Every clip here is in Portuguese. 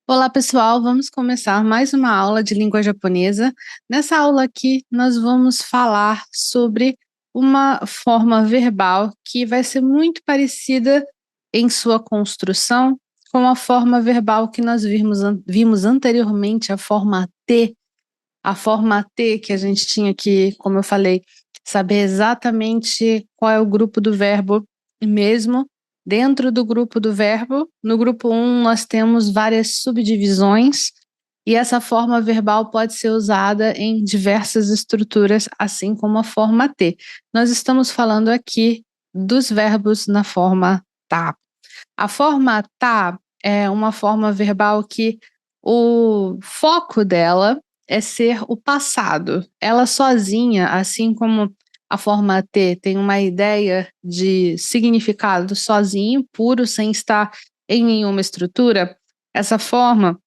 Olá, pessoal. Vamos começar mais uma aula de língua japonesa. Nessa aula aqui, nós vamos falar sobre uma forma verbal que vai ser muito parecida em sua construção com a forma verbal que nós vimos anteriormente, a forma T. A forma T que a gente tinha que, como eu falei, saber exatamente qual é o grupo do verbo mesmo. Dentro do grupo do verbo, no grupo 1, nós temos várias subdivisões, e essa forma verbal pode ser usada em diversas estruturas, assim como a forma T. Nós estamos falando aqui dos verbos na forma tá. A forma tá é uma forma verbal que o foco dela é ser o passado. Ela sozinha, assim como a forma T tem uma ideia de significado sozinho, puro, sem estar em nenhuma estrutura, essa forma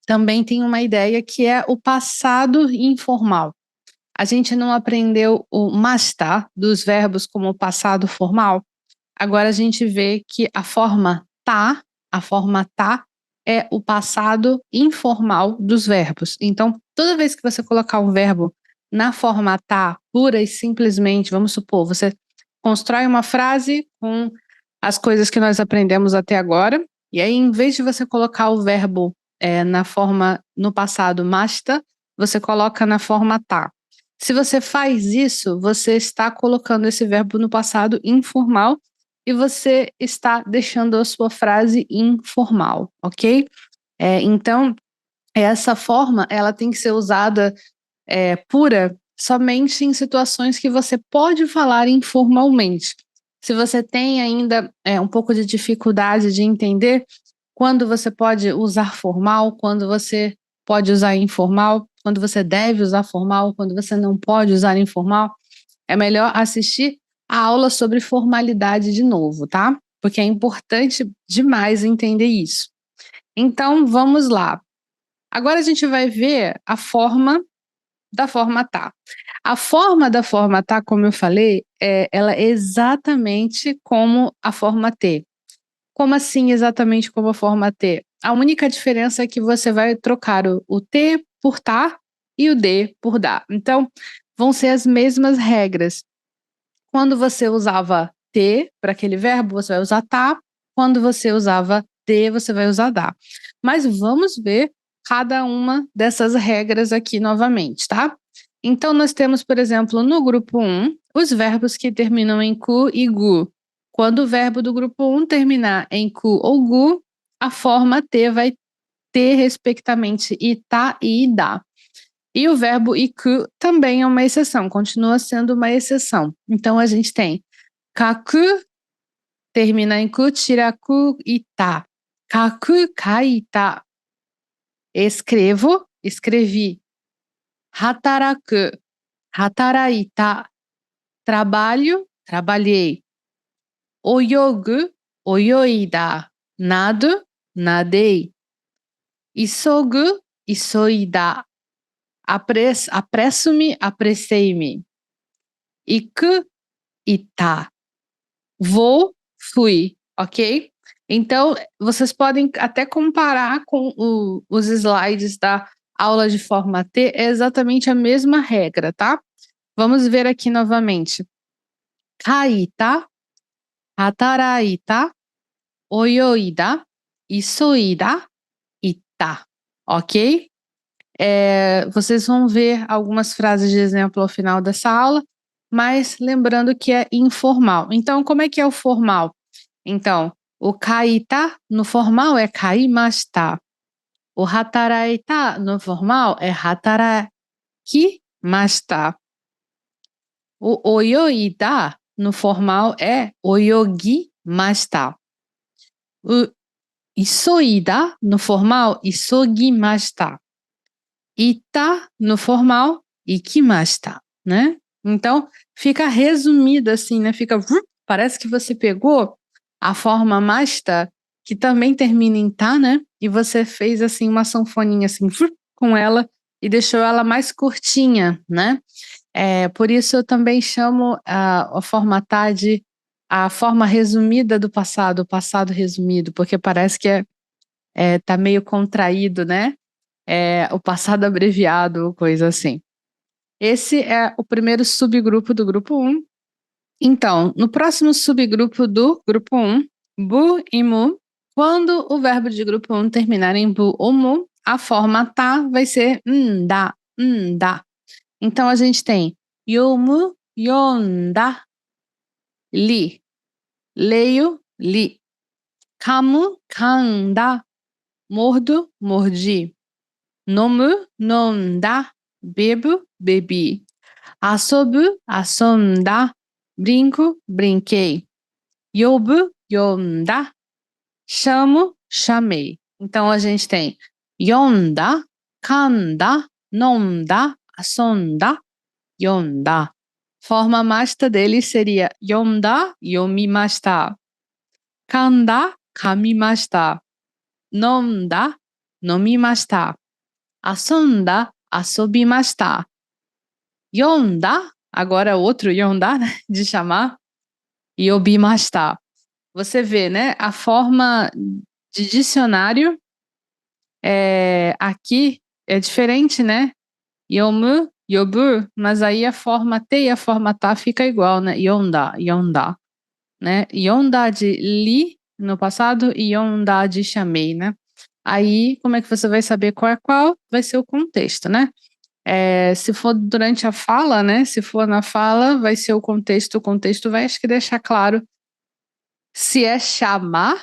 também tem uma ideia que é o passado informal. A gente não aprendeu o masta dos verbos como passado formal. Agora a gente vê que a forma tá é o passado informal dos verbos. Então, toda vez que você colocar um verbo na forma tá, pura e simplesmente, vamos supor, você constrói uma frase com as coisas que nós aprendemos até agora, e aí, em vez de você colocar o verbo na forma, no passado, masta, você coloca na forma tá. Se você faz isso, você está colocando esse verbo no passado informal e você está deixando a sua frase informal, ok? Então, essa forma, ela tem que ser usada pura somente em situações que você pode falar informalmente. Se você tem ainda um pouco de dificuldade de entender quando você pode usar formal, quando você pode usar informal, quando você deve usar formal, quando você não pode usar informal, é melhor assistir a aula sobre formalidade de novo, tá? Porque é importante demais entender isso. Então, vamos lá. Agora a gente vai ver a forma da forma tá. A forma da forma tá, como eu falei, ela é exatamente como a forma T. Como assim exatamente como a forma T? A única diferença é que você vai trocar o T por tá e o D por dá. Então, vão ser as mesmas regras. Quando você usava ter para aquele verbo, você vai usar tá. Quando você usava de, você vai usar dá. Mas vamos ver cada uma dessas regras aqui novamente, tá? Então, nós temos, por exemplo, no grupo 1, os verbos que terminam em cu e gu. Quando o verbo do grupo 1 terminar em cu ou gu, a forma T vai ter, respectivamente, itá e idá. E o verbo iku também é uma exceção, continua sendo uma exceção. Então a gente tem kaku, termina em ku, tiraku, ita. Kaku, kaita. Escrevo, escrevi. Hataraku, hataraita. Trabalho, trabalhei. Oyogu, oyoida. Nado, nadei. Isogu, isoida. Apresso-me, apressei-me. Iku, ita. Vou, fui, ok? Então, vocês podem até comparar com os slides da aula de forma T, é exatamente a mesma regra, tá? Vamos ver aqui novamente. Kaita, hataraita, oyoida, isoida, ita, ok? Vocês vão ver algumas frases de exemplo ao final dessa aula, mas lembrando que é informal. Então, como é que é o formal? Então, o kaita no formal é kaimashita. O hataraita no formal é hatarakimashita. O oyoida no formal é oyogimashita. O isoida no formal, isogimashita. Ita no formal, ikimashita, né? Então, fica resumido assim, né? Parece que você pegou a forma masta, que também termina em tá, né? E você fez assim uma sanfoninha assim com ela e deixou ela mais curtinha, né? Por isso eu também chamo a forma tá de a forma resumida do passado, o passado resumido, porque parece que é tá meio contraído, né? O passado abreviado, coisa assim. Esse é o primeiro subgrupo do grupo 1. Então, no próximo subgrupo do grupo 1, bu e mu, quando o verbo de grupo 1 terminar em bu ou mu, a forma tá vai ser nda, nda. Então, a gente tem yomu, yonda, li, leio, li, kamu, kanda, mordo, mordi, nomu, nomda, bebo, bebi, asobu, asonda, brinco, brinquei, yobu, yonda, chamo, chamei. Então a gente tem yonda, kanda, nomda, asonda, yonda. Forma masta dele seria yonda, yomimashita. Kanda, kamimashita. Nomda, nomimashita. Asonda, asobimashita. Yonda, agora outro yonda, né, de chamar, yobimashita. Você vê, né, a forma de dicionário aqui é diferente, né? Yomu, yobu, mas aí a forma T e a forma tá fica igual, né? Yonda, yonda, né? Yonda de li no passado e yonda de chamei, né? Aí, como é que você vai saber qual é qual? Vai ser o contexto, né? Se for durante a fala, né? Se for na fala, vai ser o contexto vai, acho que deixar claro se é chamar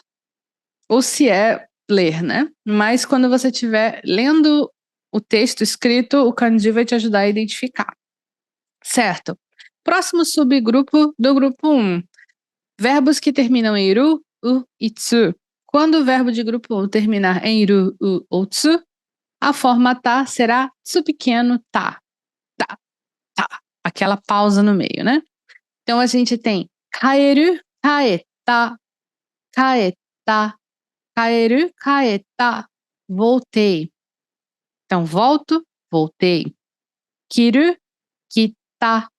ou se é ler, né? Mas quando você estiver lendo o texto escrito, o kanji vai te ajudar a identificar. Certo. Próximo subgrupo do grupo 1. Verbos que terminam em ru, u e tsu. Quando o verbo de grupo 1 terminar em ru, u ou tsu, a forma tá será tsu pequeno tá. Tá, tá. Aquela pausa no meio, né? Então a gente tem kaeru, kaeta, kaeta, kaeru, kaeta, voltei. Então volto, voltei. Kiru, kita,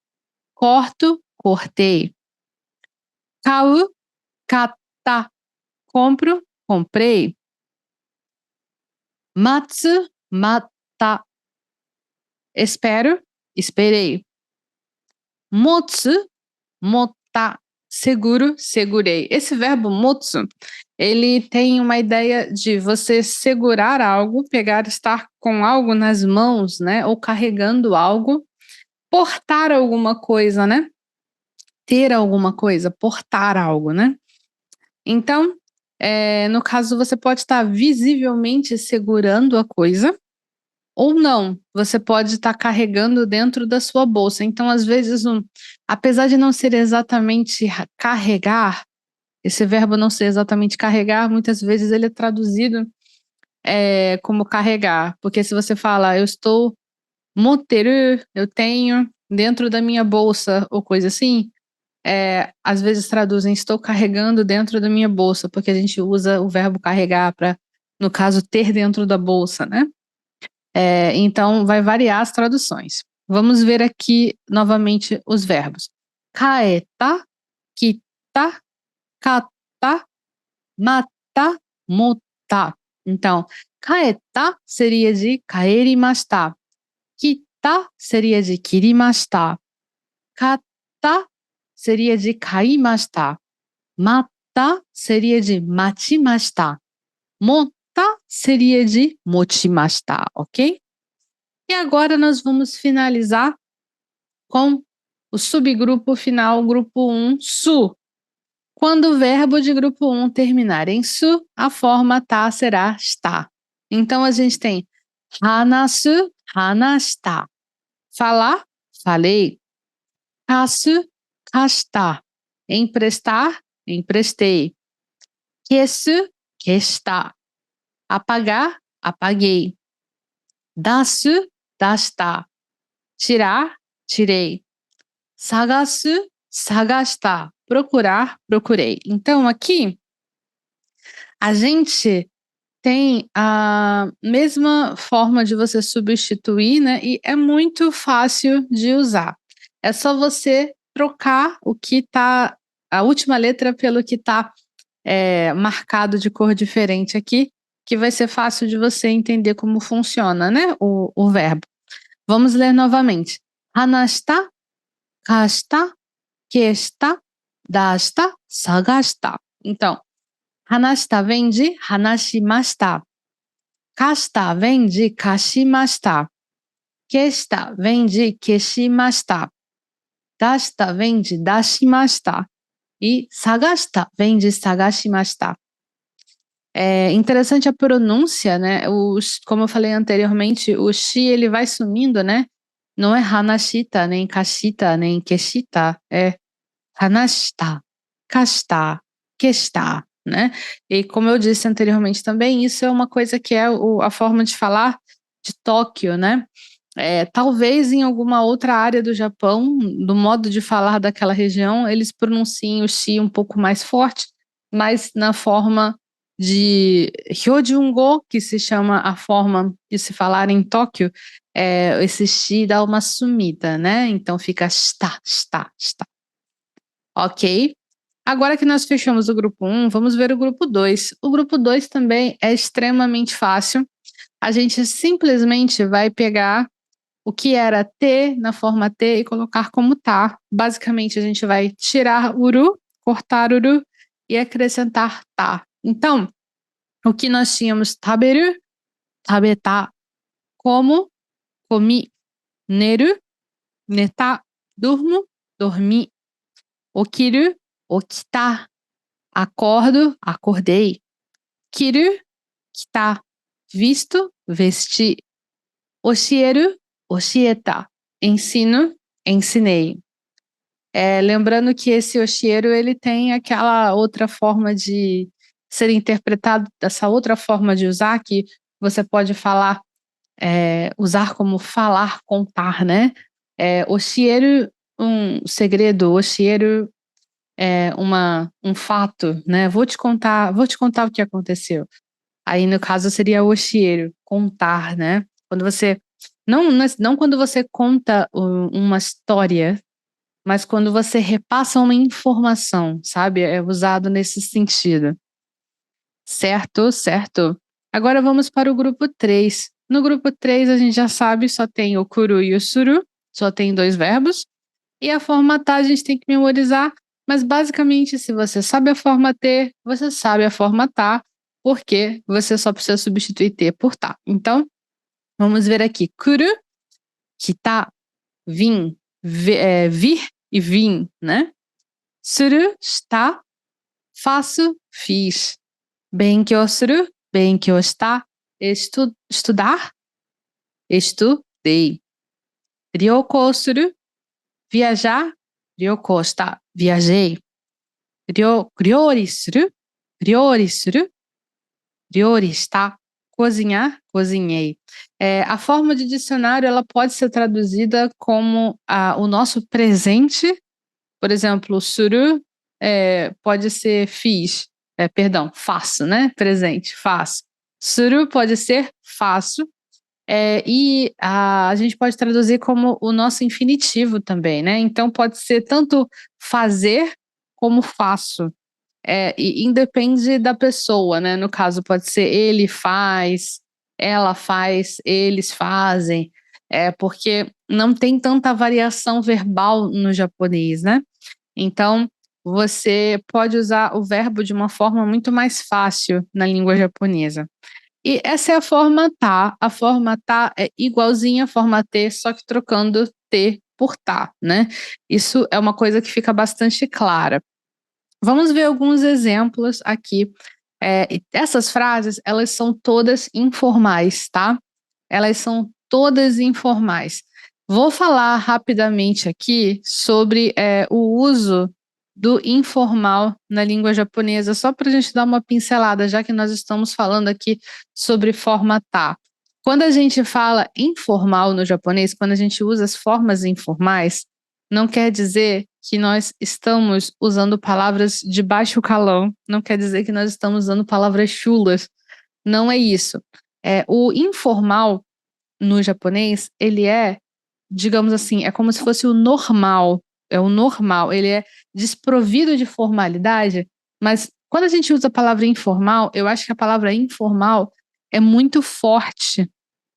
corto, cortei. Kau, kata, compro, comprei. Matsu, mata, espero, esperei. Motsu, mota, seguro, segurei. Esse verbo motsu, ele tem uma ideia de você segurar algo, estar com algo nas mãos, né? Ou carregando algo, portar alguma coisa, né? Ter alguma coisa, portar algo, né? Então, no caso, você pode estar visivelmente segurando a coisa, ou não, você pode estar carregando dentro da sua bolsa. Então, às vezes, apesar de não ser exatamente carregar, esse verbo não ser exatamente carregar, muitas vezes ele é traduzido como carregar. Porque se você fala, eu estou moteru, eu tenho dentro da minha bolsa, ou coisa assim, às vezes traduzem estou carregando dentro da minha bolsa, porque a gente usa o verbo carregar para, no caso, ter dentro da bolsa, né? Então, vai variar as traduções. Vamos ver aqui novamente os verbos. Kaeta, kita, kata, mata, mota. Então, kaeta seria de kaerimashita. Kita seria de kirimashita. Kata seria de kaimashita. Mata seria de machimashita. Mota seria de mochimashita, ok? E agora nós vamos finalizar com o subgrupo final, grupo 1, su. Quando o verbo de grupo 1 terminar em su, a forma tá será está. Então a gente tem hanasu, hanashita. Falar, falei. Kasu, kashita. Emprestar, emprestei. Kesu, keshita. Apagar, apaguei. Dasu, dashita. Tirar, tirei. Sagasu, sagashita. Procurar, procurei. Então, aqui, a gente tem a mesma forma de você substituir, né? E é muito fácil de usar. É só você trocar o que tá, a última letra pelo que tá marcado de cor diferente aqui, que vai ser fácil de você entender como funciona, né, o verbo. Vamos ler novamente. Hanashita, kashita, keshita, dashita, sagashita. Então, hanashita vem de hanashimashita. Kashita vem de kashimashita. Keshita vem de keshimashita. Dashita vem de dashimashita. E sagashita vem de sagashimashita. É interessante a pronúncia, né? Como eu falei anteriormente, o shi ele vai sumindo, né? Não é hanashita, nem kashita, nem keshita, é hanashita, kashita, keshita, né? E como eu disse anteriormente também, isso é uma coisa que é a forma de falar de Tóquio, né? Talvez em alguma outra área do Japão, do modo de falar daquela região, eles pronunciem o shi um pouco mais forte, mas na forma de Hyojungo, que se chama a forma de se falar em Tóquio, esse shi dá uma sumida, né? Então fica shita, shita, shita. Ok? Agora que nós fechamos o grupo 1, vamos ver o grupo 2. O grupo 2 também é extremamente fácil. A gente simplesmente vai pegar o que era T na forma T e colocar como tá. Basicamente, a gente vai tirar uru, cortar uru e acrescentar tá. Então, o que nós tínhamos taberu, tabeta, como, comi, neru, neta, durmo, dormi, okiru, okita, acordo, acordei, kiru, kita, visto, vesti, oshieru, oshieta, ensino, ensinei. Lembrando que esse oshieru ele tem aquela outra forma de ser interpretado, essa outra forma de usar que você pode falar, usar como falar, contar, né? Oshieru, um segredo, oshieru é um fato, né? Vou te contar o que aconteceu. Aí no caso seria oshieru, contar, né? Quando você não quando você conta uma história, mas quando você repassa uma informação, sabe? É usado nesse sentido. Certo, certo. Agora vamos para o grupo 3. No grupo 3 a gente já sabe, só tem o kuru e o suru, só tem 2 verbos. E a forma tá a gente tem que memorizar, mas basicamente se você sabe a forma T, você sabe a forma tá, porque você só precisa substituir T por tá. Então, vamos ver aqui. Kuru, kita, vim, vir e vim, né? Suru, está, faço, fiz. Benkyou suru, benkyou shita. Estudar, estudei. Ryoukou suru, viajar, ryoukou shita, viajei. Ryori suru, ryori suru, ryori shita. Cozinhar, cozinhei. A forma de dicionário ela pode ser traduzida como o nosso presente. Por exemplo, suru pode ser fiz, perdão, faço, né? Presente, faço. Suru pode ser faço. E a gente pode traduzir como o nosso infinitivo também, né? Então pode ser tanto fazer como faço. E independe da pessoa, né? No caso, pode ser ele faz, ela faz, eles fazem. Porque não tem tanta variação verbal no japonês, né? Então, você pode usar o verbo de uma forma muito mais fácil na língua japonesa. E essa é a forma tá. A forma tá é igualzinha à forma T, só que trocando T por tá, né? Isso é uma coisa que fica bastante clara. Vamos ver alguns exemplos aqui. Essas frases, elas são todas informais, tá? Elas são todas informais. Vou falar rapidamente aqui sobre o uso do informal na língua japonesa, só para a gente dar uma pincelada, já que nós estamos falando aqui sobre forma tá. Quando a gente fala informal no japonês, quando a gente usa as formas informais, não quer dizer que nós estamos usando palavras de baixo calão, não quer dizer que nós estamos usando palavras chulas. Não é isso. O informal no japonês, ele digamos assim, é como se fosse o normal. É o normal. Ele é desprovido de formalidade, mas quando a gente usa a palavra informal, eu acho que a palavra informal é muito forte.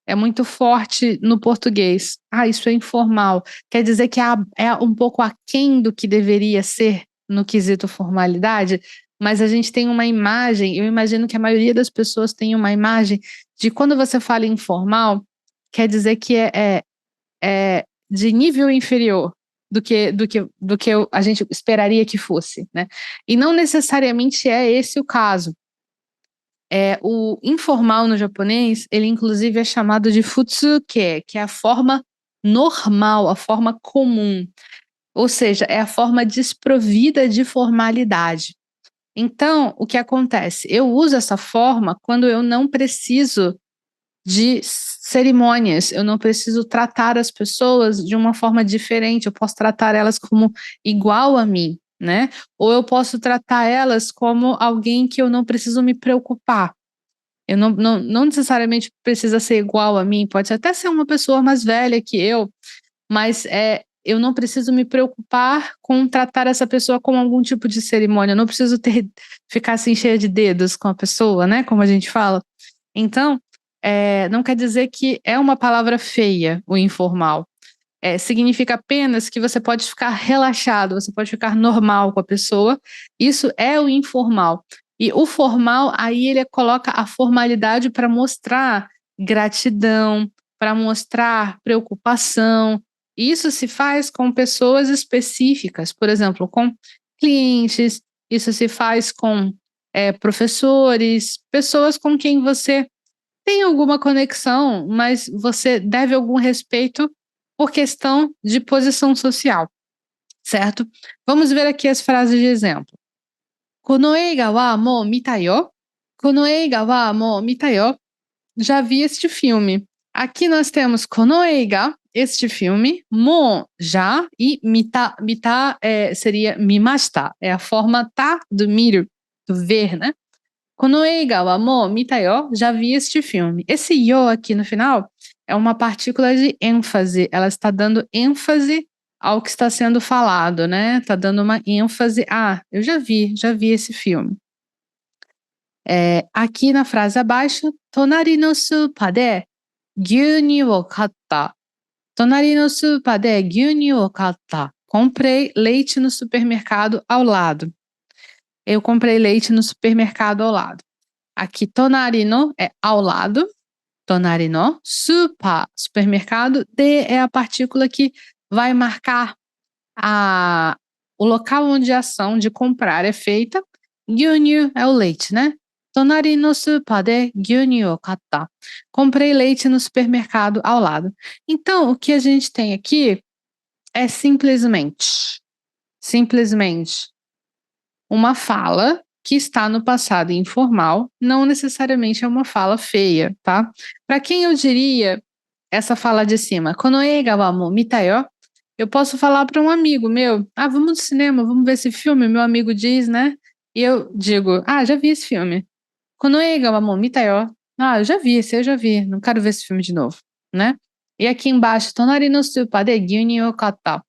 É muito forte no português. Ah, isso é informal. Quer dizer que é um pouco aquém do que deveria ser no quesito formalidade, mas a gente tem uma imagem, eu imagino que a maioria das pessoas tem uma imagem de quando você fala informal, quer dizer que é de nível inferior do que a gente esperaria que fosse, né. E não necessariamente é esse o caso. O informal no japonês, ele inclusive é chamado de futsuke, que é a forma normal, a forma comum, ou seja, é a forma desprovida de formalidade. Então, o que acontece? Eu uso essa forma quando eu não preciso de cerimônias, eu não preciso tratar as pessoas de uma forma diferente, eu posso tratar elas como igual a mim, né, ou eu posso tratar elas como alguém que eu não preciso me preocupar. Eu não necessariamente precisa ser igual a mim, pode até ser uma pessoa mais velha que eu, mas, eu não preciso me preocupar com tratar essa pessoa com algum tipo de cerimônia, eu não preciso ficar assim cheia de dedos com a pessoa, né, como a gente fala. Então, não quer dizer que é uma palavra feia, o informal. Significa apenas que você pode ficar relaxado, você pode ficar normal com a pessoa, isso é o informal. E o formal, aí ele coloca a formalidade para mostrar gratidão, para mostrar preocupação. Isso se faz com pessoas específicas, por exemplo, com clientes, isso se faz com, professores, pessoas com quem você tem alguma conexão, mas você deve algum respeito por questão de posição social, certo? Vamos ver aqui as frases de exemplo. Kono eiga wa mou mita yo. Kono eiga wa mou mita yo. Já vi este filme. Aqui nós temos kono eiga, este filme, mo, já, e mita. Mita seria mimashita, é a forma tá do mir, do ver, né? Kono eiga wa mou mita yo, já vi este filme. Esse yo aqui no final é uma partícula de ênfase, ela está dando ênfase ao que está sendo falado, né, tá dando uma ênfase, "Ah, eu já vi esse filme". Aqui na frase abaixo, "Tonari no supa de gyunyu wo katta". Tonari no supa de gyunyu wo katta. Comprei leite no supermercado ao lado. Eu comprei leite no supermercado ao lado. Aqui, tonari no é ao lado, tonari no, supa, supermercado, de é a partícula que vai marcar o local onde a ação de comprar é feita, gyunyu é o leite, né? Tonari no supa de gyunyu o katta. Comprei leite no supermercado ao lado. Então, o que a gente tem aqui é simplesmente uma fala que está no passado informal, não necessariamente é uma fala feia, tá? Para quem eu diria essa fala de cima, "Kono eiga wa mou mita yo", eu posso falar para um amigo meu, "Ah, vamos no cinema, vamos ver esse filme", meu amigo diz, né, e eu digo, "Ah, já vi esse filme". "Kono eiga wa mou mita yo". "Ah, eu já vi, esse eu já vi, não quero ver esse filme de novo", né. E aqui embaixo, "Tonari no supa de gyunyu o katta".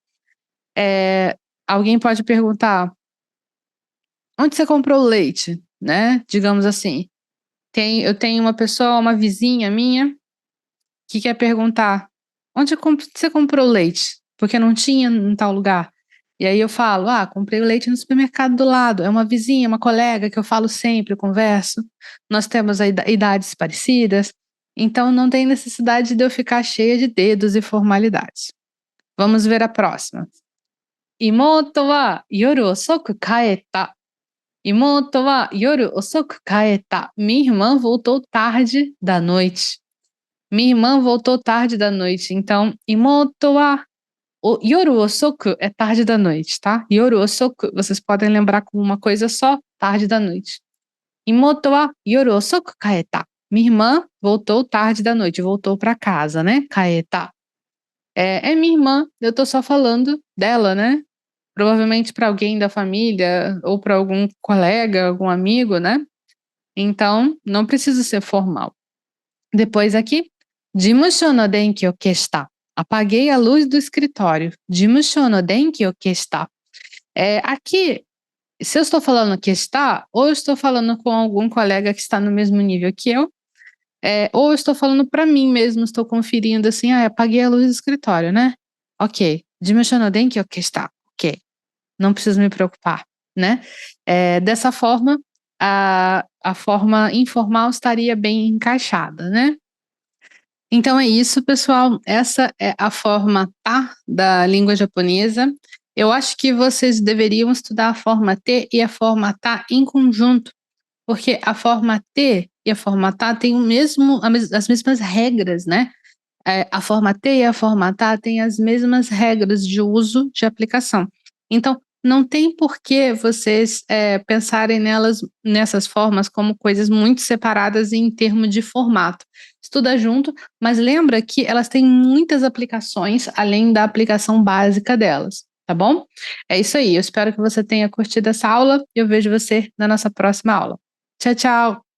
Alguém pode perguntar: "Onde você comprou o leite?", né, digamos assim. Eu tenho uma pessoa, uma vizinha minha, que quer perguntar: "Onde você comprou o leite?", porque não tinha em tal lugar. E aí eu falo: "Ah, comprei o leite no supermercado do lado". É uma vizinha, uma colega que eu falo sempre, eu converso. Nós temos a idades parecidas, então não tem necessidade de eu ficar cheia de dedos e formalidades. Vamos ver a próxima. "Imoto wa yoru osoku kaeta". Imoto wa yoru osoku kaeta. Minha irmã voltou tarde da noite. Minha irmã voltou tarde da noite, então imoto wa yoru osoku é tarde da noite, tá? Yoru osoku vocês podem lembrar como uma coisa só, tarde da noite. Imoto wa yoru osoku kaeta. Minha irmã voltou tarde da noite, voltou para casa, né? Kaeta. É minha irmã, eu tô só falando dela, né? Provavelmente para alguém da família ou para algum colega, algum amigo, né? Então, não precisa ser formal. Depois aqui, "Jimusho no denki o keshita". Apaguei a luz do escritório. "Jimusho no denki o keshita". Aqui, se eu estou falando que está, ou eu estou falando com algum colega que está no mesmo nível que eu, Ou eu estou falando para mim mesmo, estou conferindo assim, apaguei a luz do escritório, né? Ok. Dimensionou denki o que está? Ok. Não preciso me preocupar, né? Dessa forma, a forma informal estaria bem encaixada, né? Então é isso, pessoal. Essa é a forma tá da língua japonesa. Eu acho que vocês deveriam estudar a forma T e a forma tá em conjunto, porque a forma T e a forma tá têm as mesmas regras, né? A forma T e a forma tá têm as mesmas regras de uso de aplicação. Então, não tem por que vocês pensarem nessas formas como coisas muito separadas em termos de formato. Estuda junto, mas lembra que elas têm muitas aplicações além da aplicação básica delas, tá bom? É isso aí, eu espero que você tenha curtido essa aula e eu vejo você na nossa próxima aula. Tchau, tchau!